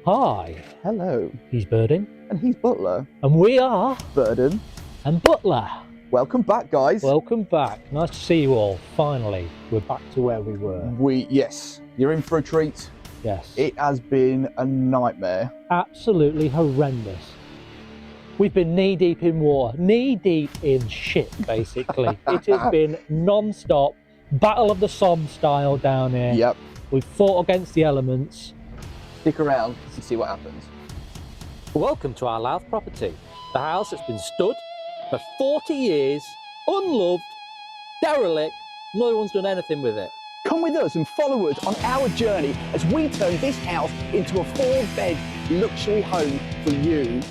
Hi, Hello. he's Burden. And he's Butler. And we are Burden. and Butler. Welcome back, guys. Welcome back. Nice to see you all. Finally, we're back to where we were. Yes, you're in for a treat. Yes. It has been a nightmare. Absolutely horrendous. We've been knee-deep in water, knee-deep in shit, basically. It has been non-stop, Battle of the Somme style down here. Yep. We've fought against the elements. Stick around to see what happens. Welcome to our Louth property, the house that's been stood for 40 years, unloved, derelict, no one's done anything with it. Come with us and follow us on our journey as we turn this house into a 4-bed luxury home for you.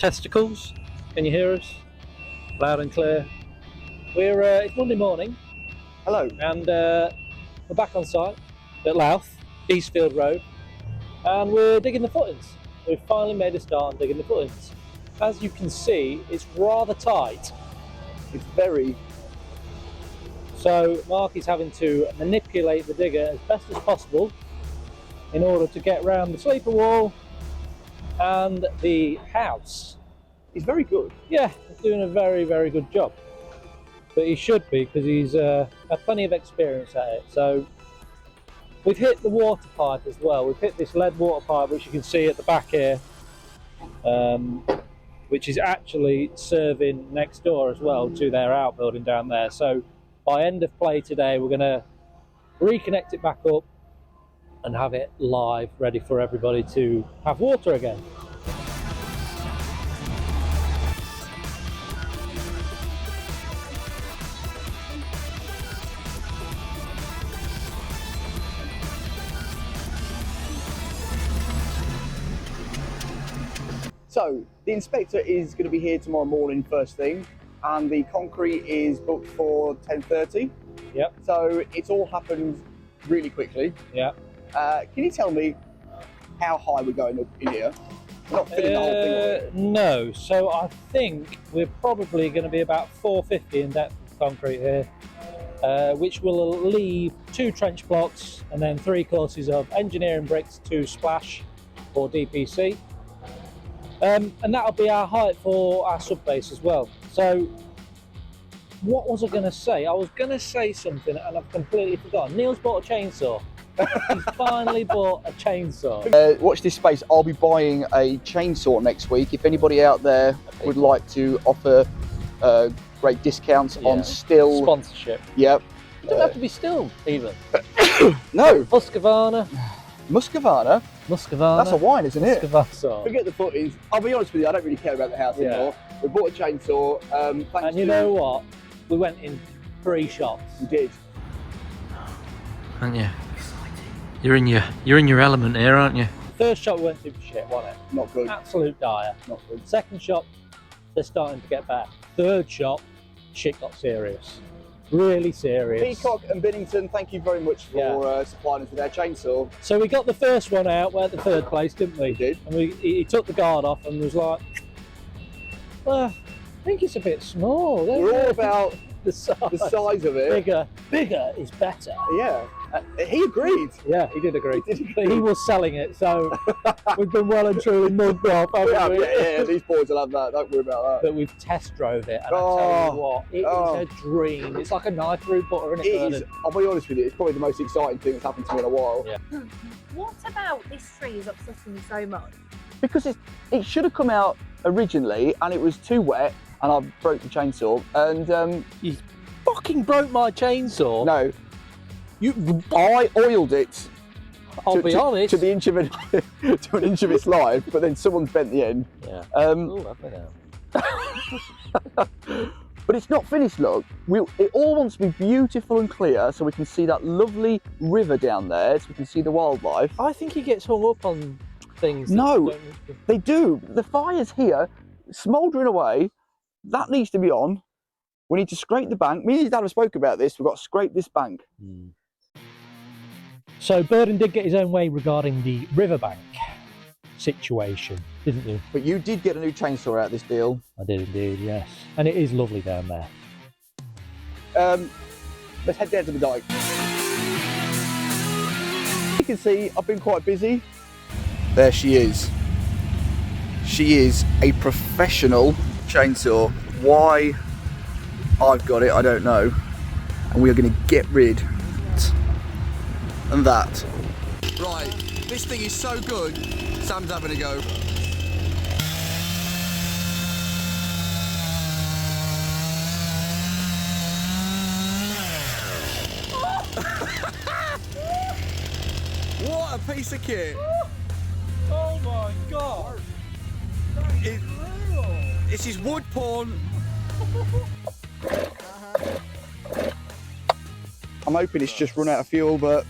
Testicles, can you hear us? Loud and clear. It's Monday morning. Hello. And we're back on site at Louth, Eastfield Road, and we're digging the footings. We've finally made a start on digging the footings. As you can see, it's rather tight. It's very... So Mark is having to manipulate the digger as best as possible in order to get round the sleeper wall and the house. He's very good. Yeah, he's doing a very, very good job. But he should be, because he's had plenty of experience at it. So we've hit the water pipe as well. We've hit this lead water pipe, which you can see at the back here, which is actually serving next door as well to their outbuilding down there. So by end of play today, we're going to reconnect it back up and have it live, ready for everybody to have water again. So, the inspector is going to be here tomorrow morning first thing, and the concrete is booked for 10:30. Yep. So, it's all happened really quickly. Yeah. Can you tell me how high we're going up in here? We're not filling the whole thing, are we? No, so I think we're probably going to be about 450 in depth of concrete here, which will leave 2 trench blocks and then 3 courses of engineering bricks to splash or DPC. And that'll be our height for our sub base as well. So what was I going to say? I was going to say something and I've completely forgotten. Neil's bought a chainsaw. He's finally bought a chainsaw. Watch this space. I'll be buying a chainsaw next week. If anybody out there would like to offer great discounts on still sponsorship. Yep. You don't have to be still even. No. Muscovana. Muscovana. Muscovana. That's a wine, isn't it? Muscovana. Forget the footings. I'll be honest with you, I don't really care about the house anymore. We bought a chainsaw. And you know what? We went in 3 shots. We did. Aren't you? You're in your element here, aren't you? First shot we went through shit, wasn't it? Not good. Absolute dire. Not good. Second shot, they're starting to get better. Third shot, shit got serious. Really serious. Peacock and Binnington, thank you very much for supplying us with our chainsaw. So we got the first one out, we're at the 3rd place, didn't we? We did. And he took the guard off and was like, well, I think it's a bit small. We're all about the size of it. Bigger is better. Yeah. He agreed. Yeah, he did agree. He did agree. But he was selling it, so we've been well and truly mugged off, haven't we? Yeah, these boys will have that. Don't worry about that. But we've test drove it, and I tell you what, it is a dream. It's like a knife through butter, isn't it? It is. I'll be honest with you, it's probably the most exciting thing that's happened to me in a while. Yeah. What about this tree is upsetting you so much? Because it should have come out originally, and it was too wet, and I broke the chainsaw. And You fucking broke my chainsaw. no. I oiled it. I'll be honest. To the inch of it, to an inch of its life, but then someone's bent the end. Yeah. But it's not finished. Look, it all wants to be beautiful and clear, so we can see that lovely river down there, so we can see the wildlife. I think he gets hung up on things. No, they do. The fire's here, smouldering away. That needs to be on. We need to scrape the bank. Me and your dad have spoke about this. We've got to scrape this bank. So Burden did get his own way regarding the riverbank situation, didn't you? But you did get a new chainsaw out of this deal. I did indeed, yes. And it is lovely down there. Let's head down to the dike. You can see I've been quite busy. There she is. She is a professional chainsaw. Why I've got it, I don't know. And we are going to get rid of that. Right, this thing is so good. Sam's having a go. What a piece of kit! Oh my god! This is wood porn. I'm hoping it's just run out of fuel, but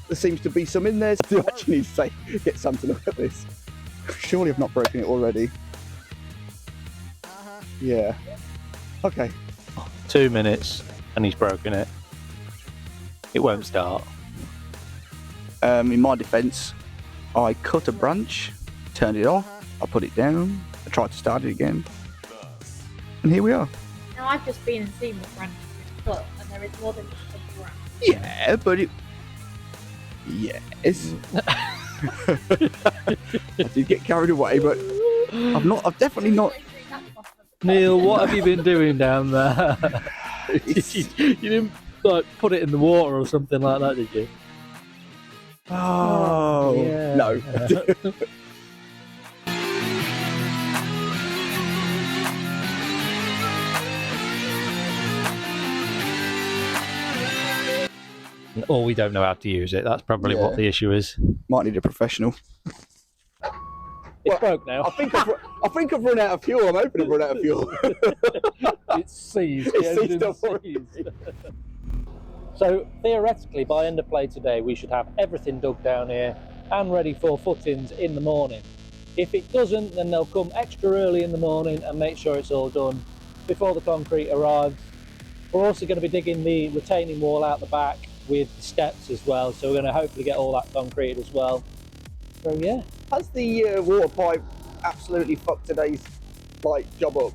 there seems to be some in there. So I actually need to say, get Sam to look at this. Surely I've not broken it already. Yeah. Okay. 2 minutes and he's broken it. It won't start. In my defence, I cut a branch, turned it off, I put it down, I tried to start it again, and here we are. Now I've just been and seen the branch cut, and there is more than just a branch. Yeah, but it... Yes. I did get carried away, but I've definitely not... Neil, what have you been doing down there? You didn't like put it in the water or something like that, did you? Oh, yeah. No. Or we don't know how to use it. That's probably what the issue is. Might need a professional. It's broke now. I think I've run out of fuel. I'm hoping I've run out of fuel. It's seized. It's The seized engine's up already. seized. So theoretically, by end of play today, we should have everything dug down here and ready for footings in the morning. If it doesn't, then they'll come extra early in the morning and make sure it's all done before the concrete arrives. We're also going to be digging the retaining wall out the back with the steps as well, so we're going to hopefully get all that concreted as well. So yeah. Has the water pipe absolutely fucked today's job up?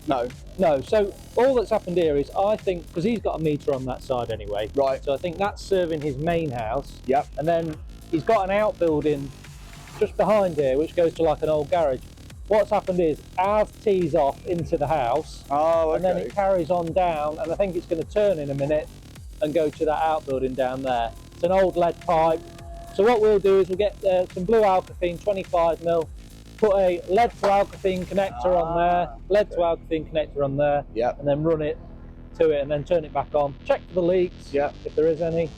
No. No, so all that's happened here is, I think, because he's got a meter on that side anyway, Right. so I think that's serving his main house. Yep. And then he's got an outbuilding just behind here, which goes to like an old garage. What's happened is, ours tees off into the house, Oh, okay. and then it carries on down, and I think it's going to turn in a minute and go to that outbuilding down there. It's an old lead pipe. So what we'll do is we'll get some blue alkathene 25mm, put a lead to alkathene connector on there, lead to alkathene connector on there, Yep. and then run it to it and then turn it back on. Check for the leaks, if there is any,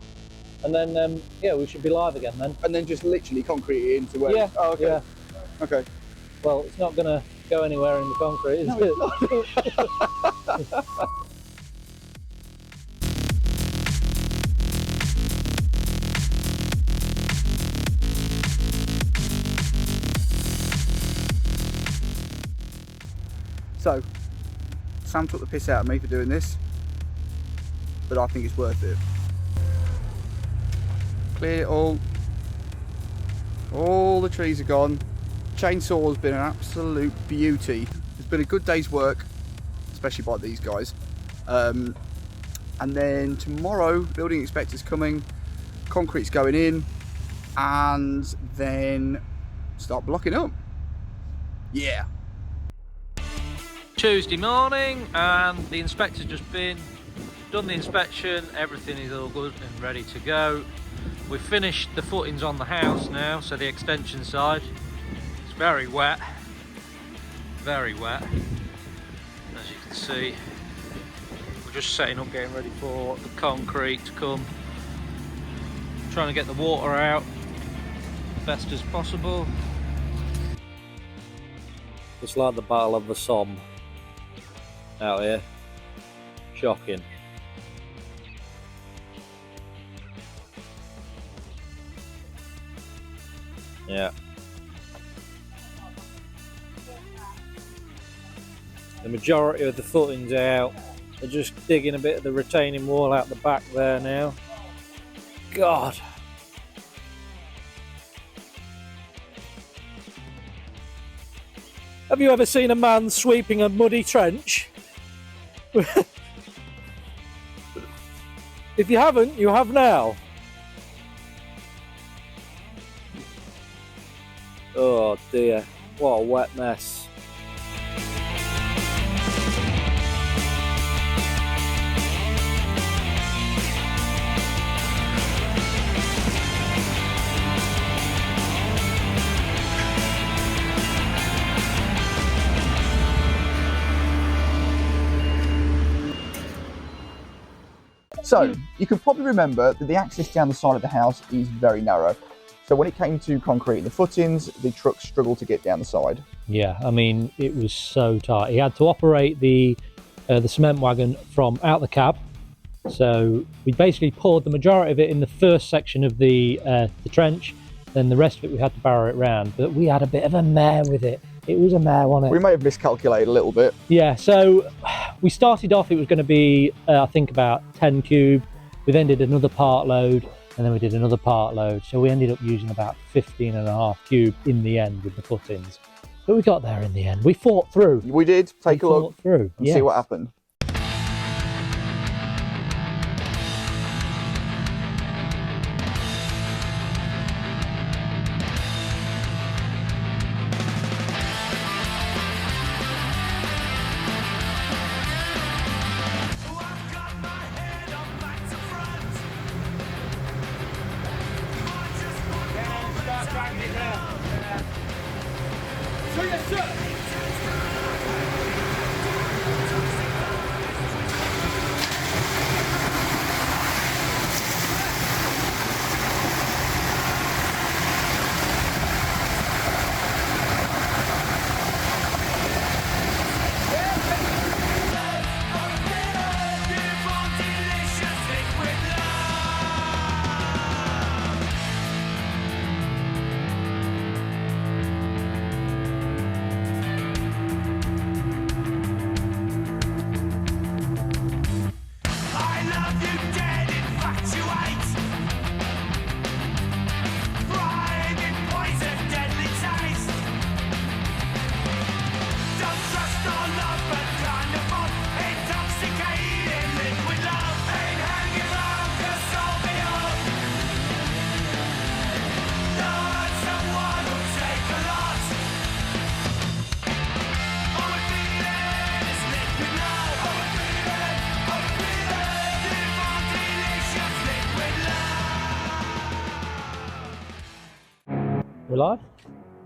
and then yeah, we should be live again then. And then just literally concrete it into where... Yeah. Oh, okay. Yeah. Okay. Well, it's not going to go anywhere in the concrete, is it? So, Sam took the piss out of me for doing this, but I think it's worth it. Clear it all. All the trees are gone. Chainsaw's been an absolute beauty. It's been a good day's work, especially by these guys. And then tomorrow, building inspector's coming, concrete's going in, and then start blocking up. Yeah. Tuesday morning, and the inspector's just been done the inspection. Everything is all good and ready to go. We've finished the footings on the house now, so the extension side. It's very wet, very wet, as you can see. We're just setting up, getting ready for the concrete to come, trying to get the water out as best as possible. It's like the Battle of the Somme out here. Shocking. Yeah. The majority of the footings out. They're just digging a bit of the retaining wall out the back there now. God. Have you ever seen a man sweeping a muddy trench? If you haven't, you have now. Oh dear, what a wet mess. So, you can probably remember that the access down the side of the house is very narrow. So when it came to concrete and the footings, the truck struggled to get down the side. Yeah, I mean, it was so tight. He had to operate the cement wagon from out the cab. So we basically poured the majority of it in the first section of the trench. Then the rest of it we had to barrow it round. But we had a bit of a mare with it. It was a mare, wasn't it? We may have miscalculated a little bit. Yeah, so we started off, it was going to be, I think, about 10 cube. We then did another part load, and then we did another part load. So we ended up using about 15.5 cube in the end with the footings. But we got there in the end. We fought through. We did. Take a look through and see what happened. We're live?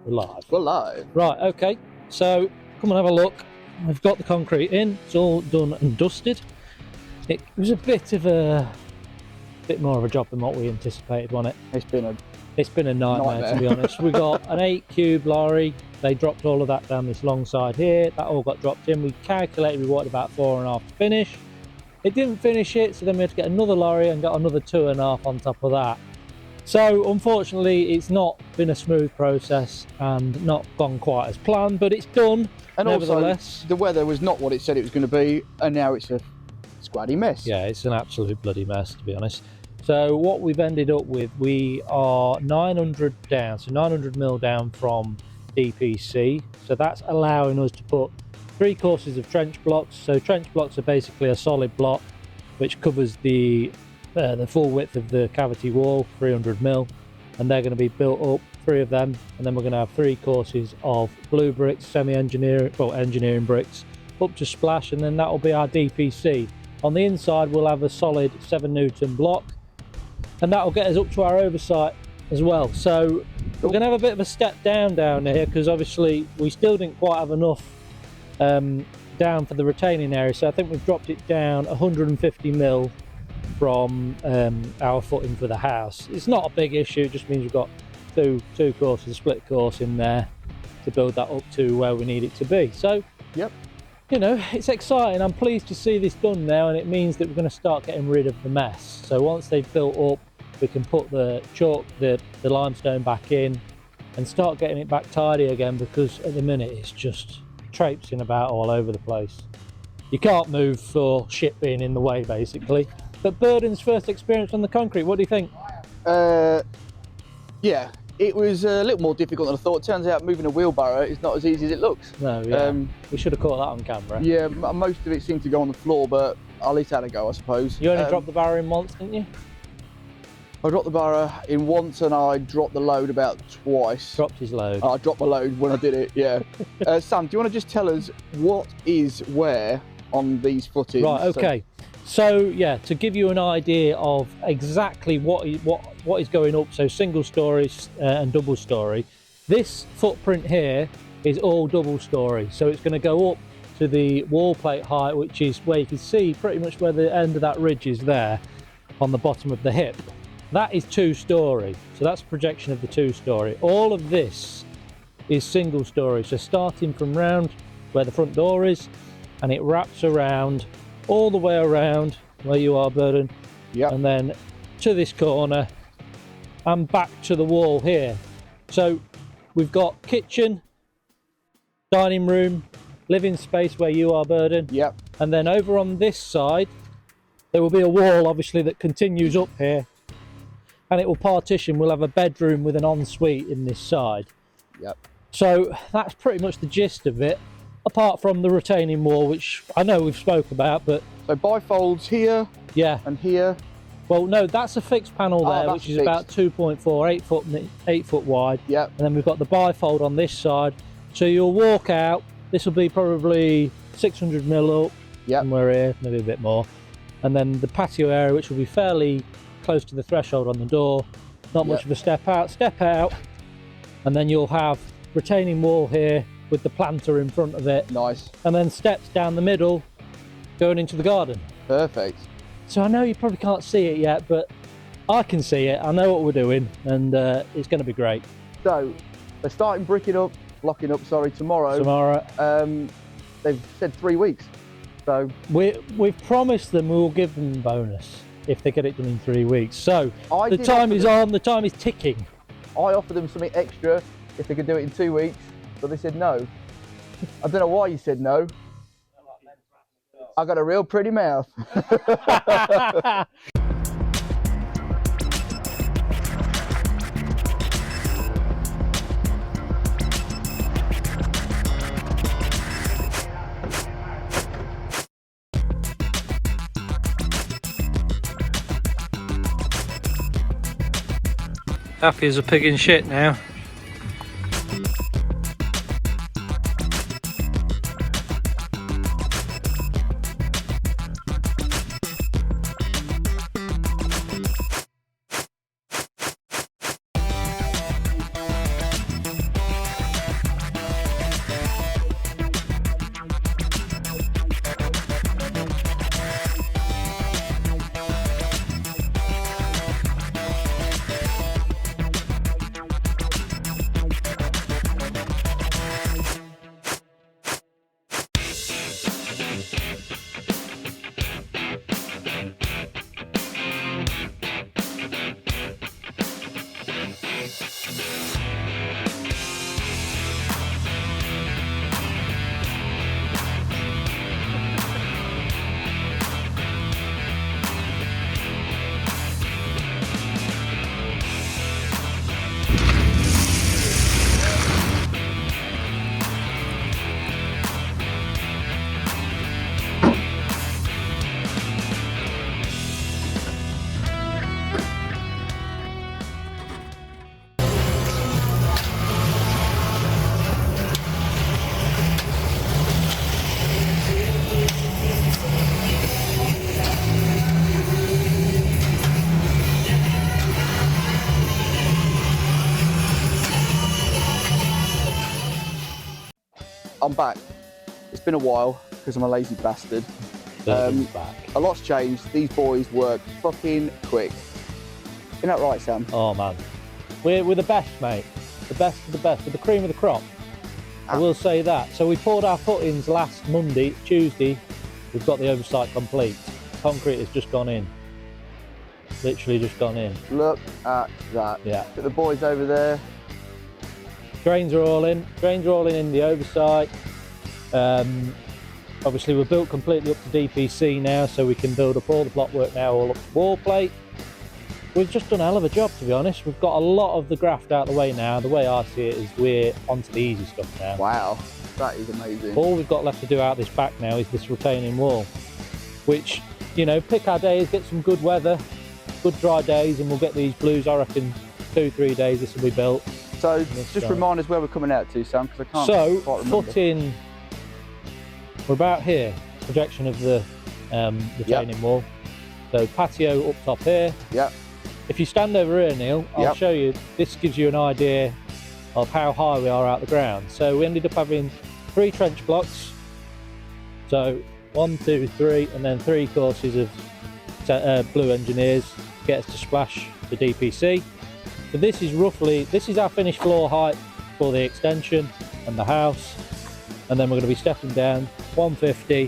We're live. We're live. Right, okay. So come and have a look. We've got the concrete in. It's all done and dusted. It was a bit more of a job than what we anticipated, wasn't it? It's been a nightmare. To be honest. We got an 8 cube lorry. They dropped all of that down this long side here. That all got dropped in. We calculated we wanted about 4.5 to finish. It didn't finish it, so then we had to get another lorry and got another 2.5 on top of that. So unfortunately it's not been a smooth process and not gone quite as planned, but it's done. And nevertheless. Also the weather was not what it said it was going to be, and now it's a squaddy mess. Yeah, it's an absolute bloody mess, to be honest. So what we've ended up with, we are 900 down, so 900 mil down from DPC. So that's allowing us to put 3 courses of trench blocks. So trench blocks are basically a solid block which covers the full width of the cavity wall, 300 mil, and they're going to be built up, 3 of them, and then we're going to have 3 courses of blue bricks, engineering bricks, up to splash, and then that will be our DPC. On the inside we'll have a solid 7 Newton block, and that will get us up to our oversight as well. So we're going to have a bit of a step down here, because obviously we still didn't quite have enough down for the retaining area, so I think we've dropped it down 150 mil from our footing for the house. It's not a big issue, it just means we've got two courses, split course in there to build that up to where we need it to be. So yep, you know, it's exciting. I'm pleased to see this done now, and it means that we're going to start getting rid of the mess. So once they've built up, we can put the chalk, the limestone back in and start getting it back tidy again, because at the minute it's just traipsing about all over the place. you can't move for shit being in the way, basically. But Burden's first experience on the concrete, what do you think? Yeah, it was a little more difficult than I thought. Turns out moving a wheelbarrow is not as easy as it looks. No, yeah. We should have caught that on camera. Yeah, most of it seemed to go on the floor, but at least I had a go, I suppose. You only dropped the barrow in once, didn't you? I dropped the barrow in once and I dropped the load about twice. Dropped his load. I dropped my load when I did it, yeah. Sam, do you want to just tell us what is where on these footings? Right, okay. So yeah, to give you an idea of exactly what is going up, so single story and double story, this footprint here is all double story. So it's going to go up to the wall plate height, which is where you can see pretty much where the end of that ridge is there on the bottom of the hip. That is 2-story, so that's a projection of the 2-story. All of this is single story, so starting from round where the front door is, and it wraps around all the way around where you are, Burden, and then to this corner and back to the wall here. So we've got kitchen, dining room, living space where you are, Burden, and then over on this side there will be a wall obviously that continues up here, and it will partition. We'll have a bedroom with an ensuite in this side. So that's pretty much the gist of it, apart from the retaining wall, which I know we've spoke about. But so bifolds here, and here. Well, no, that's a fixed panel there, which is about 2.4, 8 foot wide. And then we've got the bifold on this side. So you'll walk out. This will be probably 600 mil up. Somewhere here, maybe a bit more. And then the patio area, which will be fairly close to the threshold on the door. Not much of a step out, and then you'll have retaining wall here with the planter in front of it. Nice. And then steps down the middle going into the garden. Perfect. So I know you probably can't see it yet, but I can see it. I know what we're doing, and it's going to be great. So they're starting locking up tomorrow. They've said 3 weeks. So we've promised them we will give them a bonus if they get it done in 3 weeks. So the time is on, the time is ticking. I offered them something extra if they could do it in 2 weeks, but they said no. I don't know why you said no. I got a real pretty mouth. Happy as a pig in shit now. I'm back. It's been a while because I'm a lazy bastard. Back. A lot's changed. These boys work fucking quick. Isn't that right, Sam? Oh man, we're the best, mate. The best of the best. We're the cream of the crop. I will say that. So we poured our footings last Tuesday. We've got the oversight complete. Concrete has just gone in. Literally just gone in. Look at that. Yeah. Look at the boys over there. Drains are all in. Drains are all in the oversight. Obviously we're built completely up to DPC now, so we can build up all the block work now all up to wall plate. We've just done a hell of a job, to be honest. We've got a lot of the graft out of the way now. The way I see it is we're onto the easy stuff now. Wow, that is amazing. All we've got left to do out this back now is this retaining wall, which, you know, pick our days, get some good weather, good dry days, and we'll get these blues. I reckon 2-3 days this will be built. So just remind us where we're coming out to, Sam, because I can't quite remember. Footing, we're about here, projection of the retaining wall. So patio up top here. Yep. If you stand over here, Neil, I'll show you. This gives you an idea of how high we are out the ground. So we ended up having 3 trench blocks. So 1, 2, 3, and then 3 courses of blue engineers to get us to splash the DPC. So this is our finished floor height for the extension and the house. And then we're going to be stepping down 150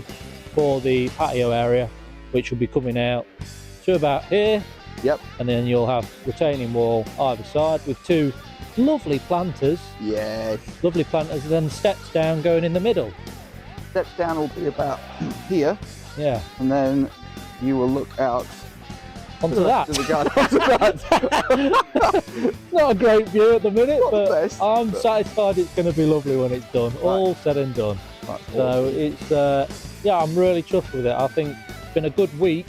for the patio area, which will be coming out to about here. Yep. And then you'll have retaining wall either side with 2 lovely planters. Yes. Lovely planters, and then steps down going in the middle. Steps down will be about here. Yeah. And then you will look out onto that. To the garden. Onto that. Not a great view at the minute, Not but the best, I'm satisfied it's going to be lovely when it's done. Right. All said and done. That's so awesome. It's, yeah, I'm really chuffed with it. I think it's been a good week.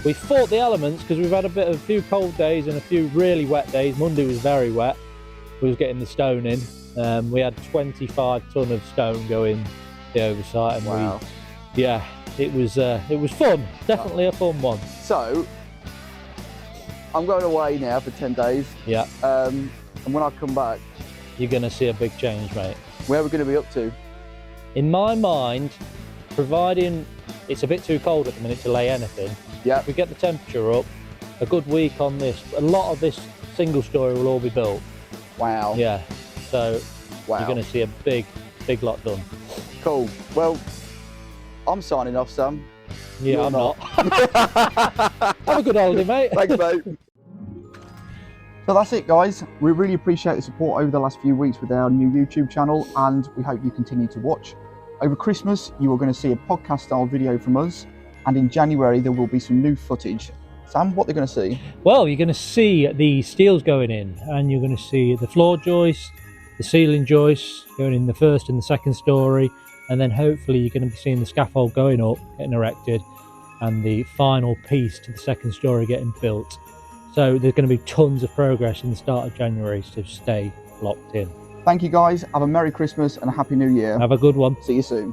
We fought the elements because we've had a few cold days and a few really wet days. Monday was very wet. We was getting the stone in. We had 25 ton of stone going the oversight, and wow. it was fun. Definitely a fun one. So I'm going away now for 10 days. Yeah. And when I come back, you're going to see a big change, mate. Where are we going to be up to? In my mind, providing it's a bit too cold at the minute to lay anything, yeah, if we get the temperature up, a good week on this, a lot of this single story will all be built. Wow. Yeah. So you're going to see a big lot done. Cool. Well, I'm signing off, Sam. Yeah, You're I'm not. Have a good holiday, mate. Thanks, mate. So that's it, guys. We really appreciate the support over the last few weeks with our new YouTube channel, and we hope you continue to watch. Over Christmas, you are going to see a podcast style video from us, and in January there will be some new footage. Sam, what they're going to see? Well, you're going to see the steels going in, and you're going to see the floor joists, the ceiling joists going in the first and the second story, and then hopefully you're going to be seeing the scaffold going up, getting erected, and the final piece to the second story getting built. So there's going to be tons of progress in the start of January, so stay locked in. Thank you, guys. Have a Merry Christmas and a Happy New Year. Have a good one. See you soon.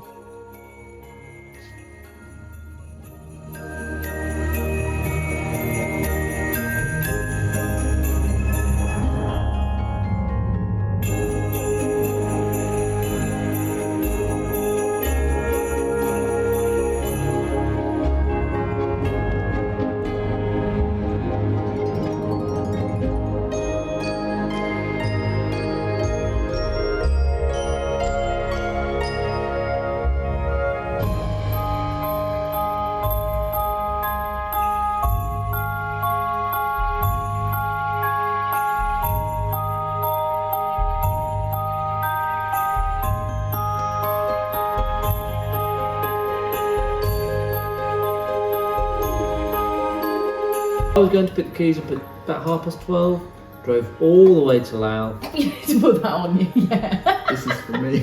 I was going to pick the keys up at about 12:30, drove all the way to Lau. You need to put that on you, yeah. This is for me.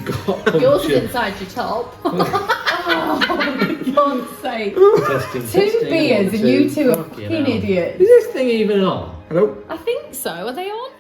Yours is inside your top. Oh, for God's sake. Testing, Beers and you two are fucking idiots. Is this thing even on? Hello? I think so. Are they on?